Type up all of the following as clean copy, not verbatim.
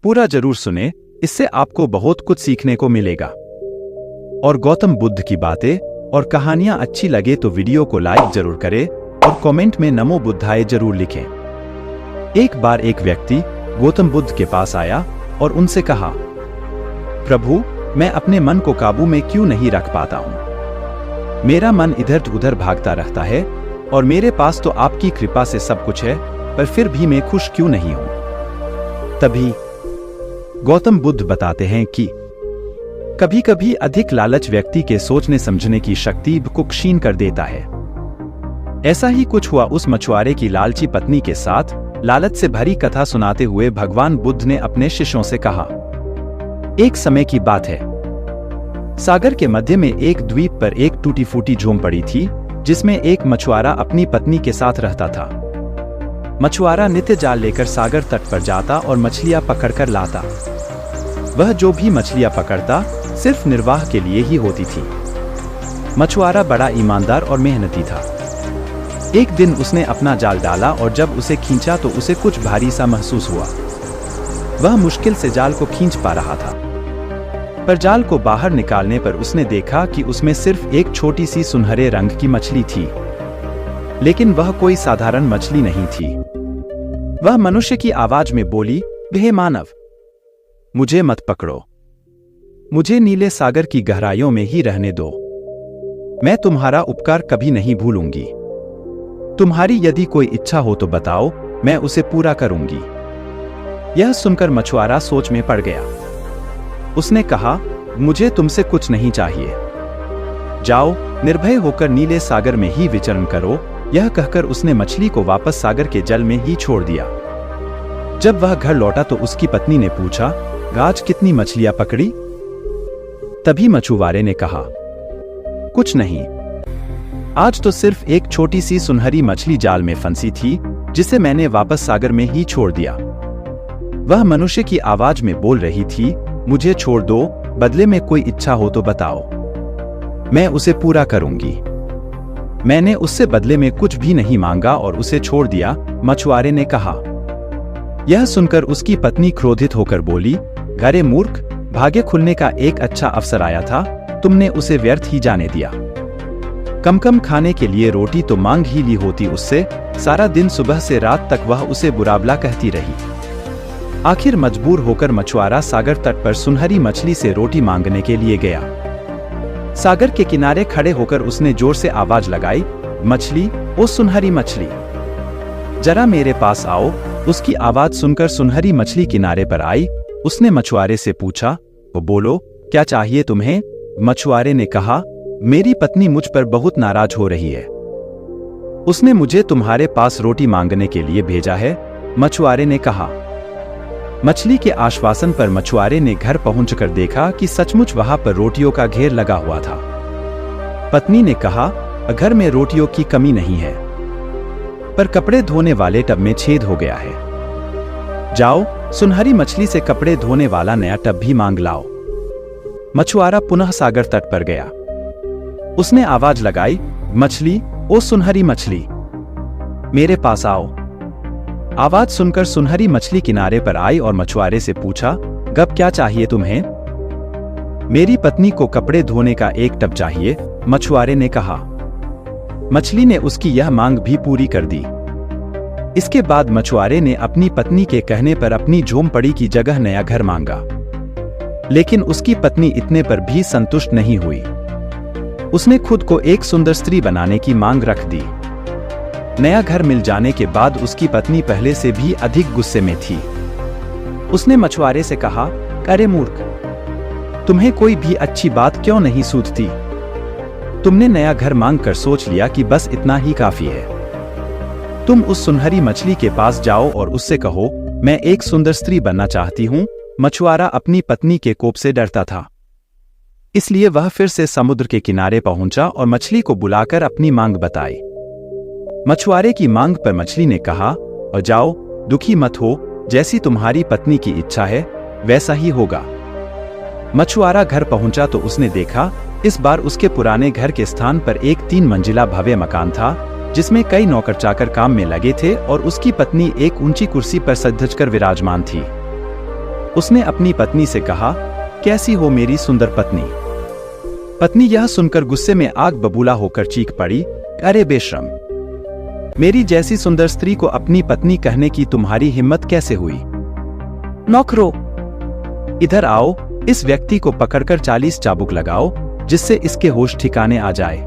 पूरा जरूर सुने, इससे आपको बहुत कुछ सीखने को मिलेगा। और गौतम बुद्ध की बातें और कहानियां अच्छी लगे तो वीडियो को लाइक जरूर करें और कमेंट में नमो बुद्धाय जरूर लिखें। एक बार एक व्यक्ति गौतम बुद्ध के पास आया और उनसे कहा, प्रभु, मैं अपने मन को काबू में क्यों नहीं रख पाता हूं? मेरा मन इधर उधर भागता रहता है और मेरे पास तो आपकी कृपा से सब कुछ है, पर फिर भी मैं खुश क्यों नहीं हूं? तभी गौतम बुद्ध बताते हैं कि कभी कभी अधिक लालच व्यक्ति के सोचने समझने की शक्ति को क्षीण कर देता है। ऐसा ही कुछ हुआ उस मछुआरे की लालची पत्नी के साथ। लालच से भरी कथा सुनाते हुए भगवान बुद्ध ने अपने शिष्यों से कहा, एक समय की बात है, सागर के मध्य में एक द्वीप पर एक टूटी फूटी झोंपड़ी थी, जिसमें एक मछुआरा अपनी पत्नी के साथ रहता था। मछुआरा नित्य जाल लेकर सागर तट पर जाता और मछलियां पकड़कर लाता। वह जो भी मछलियां पकड़ता सिर्फ निर्वाह के लिए ही होती थी। मछुआरा बड़ा ईमानदार और मेहनती था। एक दिन उसने अपना जाल डाला और जब उसे खींचा तो उसे कुछ भारी सा महसूस हुआ। वह मुश्किल से जाल को खींच पा रहा था, पर जाल को बाहर निकालने पर उसने देखा कि उसमें सिर्फ एक छोटी सी सुनहरे रंग की मछली थी। लेकिन वह कोई साधारण मछली नहीं थी। वह मनुष्य की आवाज में बोली, हे मानव, मुझे मत पकड़ो, मुझे नीले सागर की गहराइयों में ही रहने दो। मैं तुम्हारा उपकार कभी नहीं भूलूंगी। तुम्हारी यदि कोई इच्छा हो तो बताओ, मैं उसे पूरा करूंगी। यह सुनकर मछुआरा सोच में पड़ गया। उसने कहा, मुझे तुमसे कुछ नहीं चाहिए, जाओ निर्भय होकर नीले सागर में ही विचरण करो। यह कहकर उसने मछली को वापस सागर के जल में ही छोड़ दिया। जब वह घर लौटा तो उसकी पत्नी ने पूछा, आज कितनी मछलियां पकड़ी? तभी मछुआरे ने कहा, कुछ नहीं, आज तो सिर्फ एक छोटी सी सुनहरी मछली जाल में फंसी थी, जिसे मैंने वापस सागर में ही छोड़ दिया। वह मनुष्य की आवाज में बोल रही थी, मुझे छोड़ दो, बदले में कोई इच्छा हो तो बताओ, मैं उसे पूरा करूंगी। मैंने उससे बदले में कुछ भी नहीं मांगा और उसे छोड़ दिया, मछुआरे ने कहा। यह सुनकर उसकी पत्नी क्रोधित होकर बोली, अरे मूर्ख, भाग्य खुलने का एक अच्छा अवसर आया था, तुमने उसे व्यर्थ ही जाने दिया। कम कम खाने के लिए रोटी तो मांग ही ली होती उससे। सारा दिन सुबह से रात तक वह उसे बुरा-भला कहती रही। आखिर मजबूर होकर मछुआरा सागर तट पर सुनहरी मछली से रोटी मांगने के लिए गया। सागर के किनारे खड़े होकर उसने जोर से आवाज लगाई, मछली, ओ सुनहरी मछली, जरा मेरे पास आओ। उसकी आवाज सुनकर सुनहरी मछली किनारे पर आई। उसने मछुआरे से पूछा, वो बोलो, क्या चाहिए तुम्हें? मछुआरे ने कहा, मेरी पत्नी मुझ पर बहुत नाराज हो रही है, उसने मुझे तुम्हारे पास रोटी मांगने के लिए भेजा है। मछुआरे ने कहा। मछली के आश्वासन पर मछुआरे ने घर पहुंचकर देखा कि सचमुच वहां पर रोटियों का घेर लगा हुआ था। पत्नी ने कहा, घर में रोटियों की कमी नहीं है, पर कपड़े धोने वाले टब में छेद हो गया है। जाओ सुनहरी मछली से कपड़े धोने वाला नया टब भी मांग लाओ। मछुआरा पुनः सागर तट पर गया। उसने आवाज लगाई, मछली, ओ सुनहरी मछली, मेरे पास आओ। आवाज सुनकर सुनहरी मछली किनारे पर आई और मछुआरे से पूछा, गप क्या चाहिए तुम्हें? मेरी पत्नी को कपड़े धोने का एक टब चाहिए, मछुआरे ने कहा। मछली ने उसकी यह मांग भी पूरी कर दी। इसके बाद मछुआरे ने अपनी पत्नी के कहने पर अपनी झोंपड़ी की जगह नया घर मांगा। लेकिन उसकी पत्नी इतने पर भी संतुष्ट नहीं हुई। उसने खुद को एक सुंदर स्त्री बनाने की मांग रख दी। नया घर मिल जाने के बाद उसकी पत्नी पहले से भी अधिक गुस्से में थी। उसने मछुआरे से कहा, अरे मूर्ख, तुम्हें कोई भी अच्छी बात क्यों नहीं सूझती? तुमने नया घर मांगकर सोच लिया कि बस इतना ही काफी है। तुम उस सुनहरी मछली के पास जाओ और उससे कहो, मैं एक सुंदर स्त्री बनना चाहती हूं। मछुआरा अपनी पत्नी के कोप से डरता था, इसलिए वह फिर से समुद्र के किनारे पहुंचा और मछली को बुलाकर अपनी मांग बताई। मछुआरे की मांग पर मछली ने कहा, और जाओ, दुखी मत हो, जैसी तुम्हारी पत्नी की इच्छा है वैसा ही होगा। मछुआरा घर पहुंचा तो उसने देखा, इस बार उसके पुराने घर के स्थान पर एक 3 मंजिला भव्य मकान था, जिसमें कई नौकर चाकर काम में लगे थे और उसकी पत्नी एक ऊंची कुर्सी पर सजधज कर विराजमान थी। उसने अपनी पत्नी से कहा, कैसी हो मेरी सुंदर पत्नी। पत्नी यह सुनकर गुस्से में आग बबूला होकर चीख पड़ी, अरे बेशर्म, मेरी जैसी सुंदर स्त्री को अपनी पत्नी कहने की तुम्हारी हिम्मत कैसे हुई? नौकरों, इधर आओ, इस व्यक्ति को पकड़कर 40 चाबुक लगाओ, जिससे इसके होश ठिकाने आ जाए।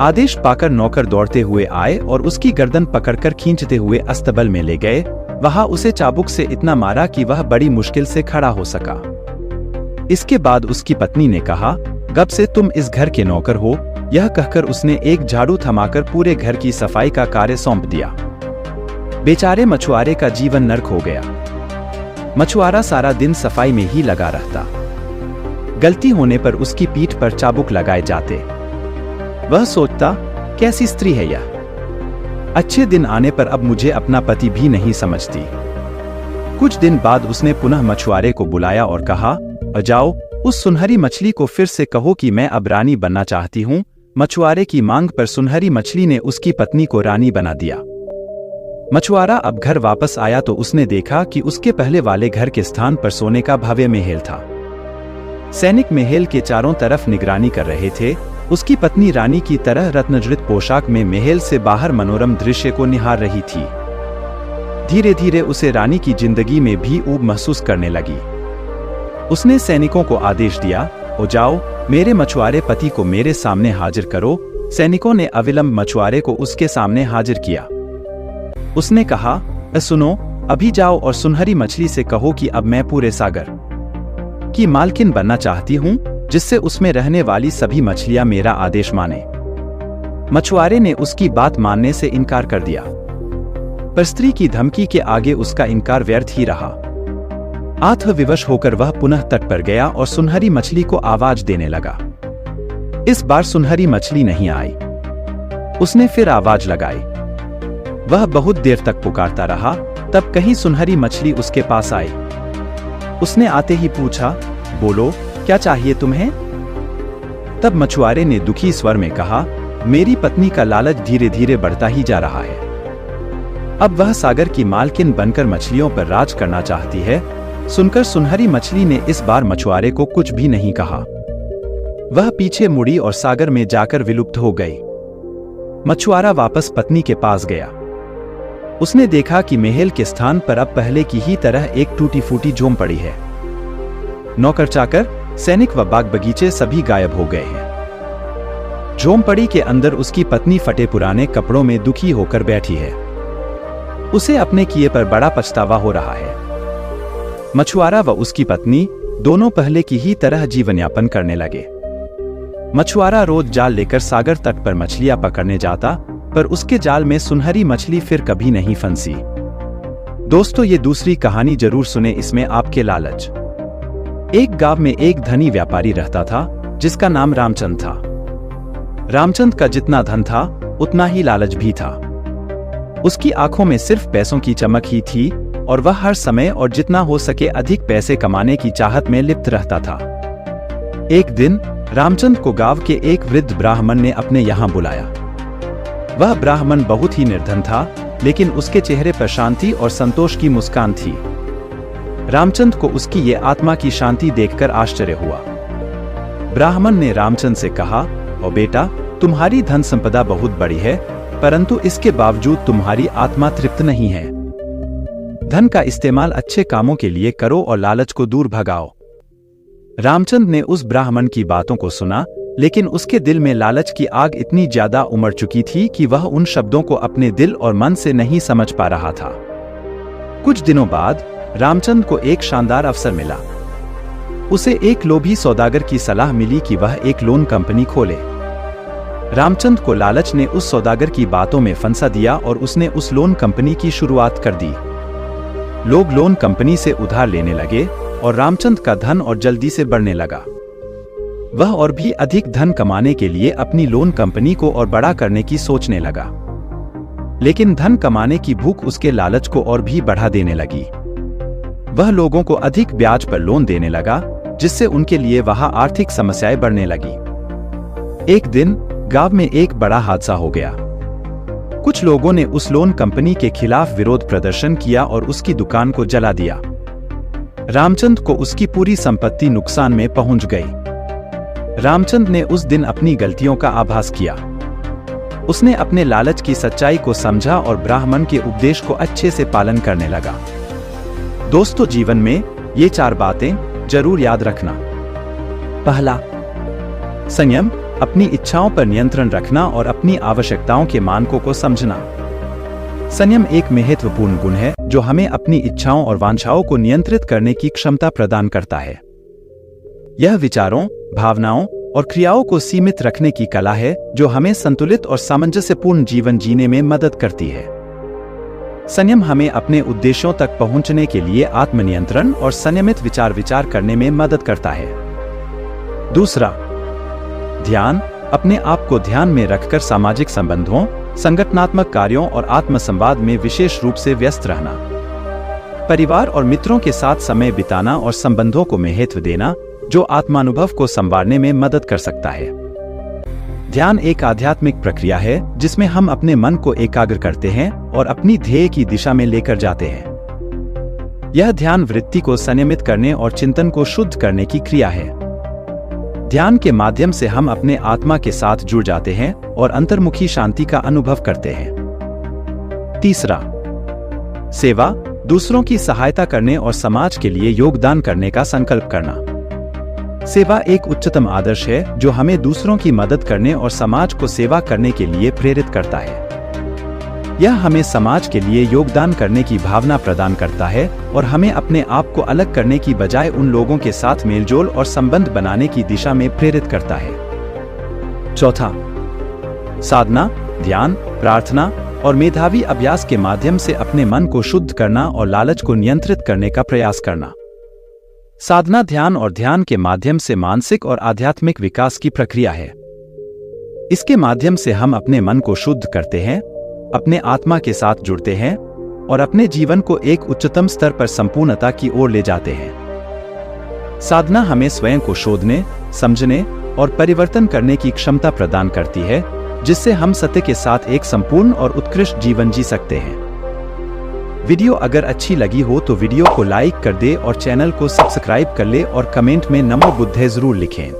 आदेश पाकर नौकर दौड़ते हुए आए और उसकी गर्दन पकड़कर खींचते हुए अस्तबल में ले गए। वहां उसे चाबुक से इतना मारा कि वह बड़ी मुश्किल से खड़ा हो सका। इसके बाद उसकी पत्नी ने कहा, कब से तुम इस घर के नौकर हो? यह कहकर उसने एक झाड़ू थमाकर पूरे घर की सफाई का कार्य सौंप दिया। बेचारे मछुआरे का जीवन नर्क हो गया। मछुआरा सारा दिन सफाई में ही लगा रहता। गलती होने पर उसकी पीठ पर चाबुक लगाए जाते। वह सोचता, कैसी स्त्री है यह, अच्छे दिन आने पर अब मुझे अपना पति भी नहीं समझती। कुछ दिन बाद उसने पुनः मछुआरे को बुलाया और कहा, जाओ, उस सुनहरी मछली को फिर से कहो कि मैं अब रानी बनना चाहती हूँ। मछुआरे की मांग पर सुनहरी मछली ने उसकी पत्नी को रानी बना दिया। मछुआरा अब घर वापस आया तो उसने देखा कि उसके पहले वाले घर के स्थान पर सोने का भव्य महल था। सैनिक महल के चारों तरफ निगरानी कर रहे थे। उसकी पत्नी रानी की तरह रत्नजड़ित पोशाक में महल से बाहर मनोरम दृश्य को निहार रही थी। धीरे धीरे उसे रानी की जिंदगी में भी ऊब महसूस करने लगी। उसने सैनिकों को आदेश दिया, ओ जाओ, मेरे मछुआरे पति को मेरे सामने हाजिर करो। सैनिकों ने अविलंब मछुआरे को उसके सामने हाजिर किया। उसने कहा, सुनो, अभी जाओ और सुनहरी मछली से कहो कि अब मैं पूरे सागर की मालकिन बनना चाहती हूँ, जिससे उसमें रहने वाली सभी मछलियां मेरा आदेश माने। मछुआरे ने उसकी बात मानने से इनकार कर दिया, पर स्त्री की धमकी के आगे उसका इनकार व्यर्थ ही रहा। आत्मविवश होकर वह पुनः तट पर गया और सुनहरी मछली को आवाज देने लगा। इस बार सुनहरी मछली नहीं आई। उसने फिर आवाज लगाई। वह बहुत देर तक पुकारता रहा, तब कहीं सुनहरी मछली उसके पास आई। उसने आते ही पूछा, बोलो, क्या चाहिए तुम्हें? तब मछुआरे ने दुखी स्वर में कहा, मेरी पत्नी का लालच धीरे धीरे बढ़ता ही जा रहा है। अब वह सागर की मालकिन बनकर मछलियों पर राज करना चाहती है। सुनकर सुनहरी मछली ने इस बार मछुआरे को कुछ भी नहीं कहा। वह पीछे मुड़ी और सागर में जाकर विलुप्त हो गई। मछुआरा वापस पत्नी के पास गया। उसने देखा कि महल के स्थान पर अब पहले की ही तरह एक टूटी फूटी झोम पड़ी है। नौकर चाकर, सैनिक व बाग बगीचे सभी गायब हो गए हैं। झोंपड़ी के अंदर उसकी पत्नी फटे पुराने कपड़ों में दुखी होकर बैठी है। उसे अपने किए पर बड़ा पछतावा हो रहा है। मछुआरा व उसकी पत्नी दोनों पहले की ही तरह जीवन यापन करने लगे। मछुआरा रोज जाल लेकर सागर तट पर मछलियां पकड़ने जाता, पर उसके जाल में सुनहरी मछली फिर कभी नहीं फंसी। दोस्तों, ये दूसरी कहानी जरूर सुने, इसमें आपके लालच। एक गांव में एक धनी व्यापारी रहता था, जिसका नाम रामचंद था। रामचंद का जितना धन था, उतना ही लालच भी था। उसकी आंखों में सिर्फ पैसों की चमक ही थी और वह हर समय और जितना हो सके अधिक पैसे कमाने की चाहत में लिप्त रहता था। एक दिन रामचंद को गांव के एक वृद्ध ब्राह्मण ने अपने यहाँ बुलाया। वह ब्राह्मण बहुत ही निर्धन था, लेकिन उसके चेहरे पर शांति और संतोष की मुस्कान थी। रामचंद को उसकी ये आत्मा की शांति देखकर आश्चर्य हुआ। ब्राह्मण ने रामचंद से कहा, ओ बेटा, तुम्हारी धन संपदा बहुत बड़ी है, परंतु इसके बावजूद तुम्हारी आत्मा तृप्त नहीं है। धन का इस्तेमाल अच्छे कामों के लिए करो और लालच को दूर भगाओ। रामचंद ने उस ब्राह्मण की बातों को सुना, लेकिन उसके दिल में लालच की आग इतनी ज्यादा उमड़ चुकी थी कि वह उन शब्दों को अपने दिल और मन से नहीं समझ पा रहा था। कुछ दिनों बाद रामचंद को एक शानदार अवसर मिला। उसे एक लोभी सौदागर की सलाह मिली कि वह एक लोन कंपनी खोले। रामचंद को लालच ने उस सौदागर की बातों में फंसा दिया और उसने उस लोन कंपनी की शुरुआत कर दी। लोग लोन कंपनी से उधार लेने लगे और रामचंद का धन और जल्दी से बढ़ने लगा। वह और भी अधिक धन कमाने के लिए अपनी लोन कंपनी को और बड़ा करने की सोचने लगा, लेकिन धन कमाने की भूख उसके लालच को और भी बढ़ा देने लगी। वह लोगों को अधिक ब्याज पर लोन देने लगा, जिससे उनके लिए वहां आर्थिक समस्याएं बढ़ने लगी। एक दिन गांव में एक बड़ा हादसा हो गया। कुछ लोगों ने उस लोन कंपनी के खिलाफ विरोध प्रदर्शन किया और उसकी दुकान को जला दिया। रामचंद को उसकी पूरी संपत्ति नुकसान में पहुंच गई। रामचंद ने उस दिन अपनी गलतियों का आभास किया। उसने अपने लालच की सच्चाई को समझा और ब्राह्मण के उपदेश को अच्छे से पालन करने लगा। दोस्तों, जीवन में ये 4 बातें जरूर याद रखना। पहला, संयम, अपनी इच्छाओं पर नियंत्रण रखना और अपनी आवश्यकताओं के मानकों को समझना। संयम एक महत्वपूर्ण गुण है जो हमें अपनी इच्छाओं और वांछाओं को नियंत्रित करने की क्षमता प्रदान करता है। यह विचारों, भावनाओं और क्रियाओं को सीमित रखने की कला है जो हमें संतुलित और सामंजस्यपूर्ण जीवन जीने में मदद करती है। संयम हमें अपने उद्देश्यों तक पहुंचने के लिए आत्मनियंत्रण और संयमित विचार करने में मदद करता है। दूसरा, ध्यान, अपने आप को ध्यान में रखकर सामाजिक संबंधों, संगठनात्मक कार्यों और आत्मसंवाद में विशेष रूप से व्यस्त रहना। परिवार और मित्रों के साथ समय बिताना और संबंधों को महत्व देना जो आत्मानुभव को संवारने में मदद कर सकता है। ध्यान एक आध्यात्मिक प्रक्रिया है जिसमें हम अपने मन को एकाग्र करते हैं और अपनी ध्येय की दिशा में लेकर जाते हैं। यह ध्यान वृत्ति को संयमित करने और चिंतन को शुद्ध करने की क्रिया है। ध्यान के माध्यम से हम अपने आत्मा के साथ जुड़ जाते हैं और अंतर्मुखी शांति का अनुभव करते हैं। तीसरा, सेवा, दूसरों की सहायता करने और समाज के लिए योगदान करने का संकल्प करना। सेवा एक उच्चतम आदर्श है जो हमें दूसरों की मदद करने और समाज को सेवा करने के लिए प्रेरित करता है। यह हमें समाज के लिए योगदान करने की भावना प्रदान करता है और हमें अपने आप को अलग करने की बजाय उन लोगों के साथ मेलजोल और संबंध बनाने की दिशा में प्रेरित करता है। चौथा, साधना, ध्यान, प्रार्थना और मेधावी अभ्यास के माध्यम से अपने मन को शुद्ध करना और लालच को नियंत्रित करने का प्रयास करना। साधना ध्यान और ध्यान के माध्यम से मानसिक और आध्यात्मिक विकास की प्रक्रिया है। इसके माध्यम से हम अपने मन को शुद्ध करते हैं, अपने आत्मा के साथ जुड़ते हैं और अपने जीवन को एक उच्चतम स्तर पर संपूर्णता की ओर ले जाते हैं। साधना हमें स्वयं को शोधने, समझने और परिवर्तन करने की क्षमता प्रदान करती है, जिससे हम सत्य के साथ एक संपूर्ण और उत्कृष्ट जीवन जी सकते हैं। वीडियो अगर अच्छी लगी हो तो वीडियो को लाइक कर दे और चैनल को सब्सक्राइब कर ले और कमेंट में नमो बुद्धे जरूर लिखें।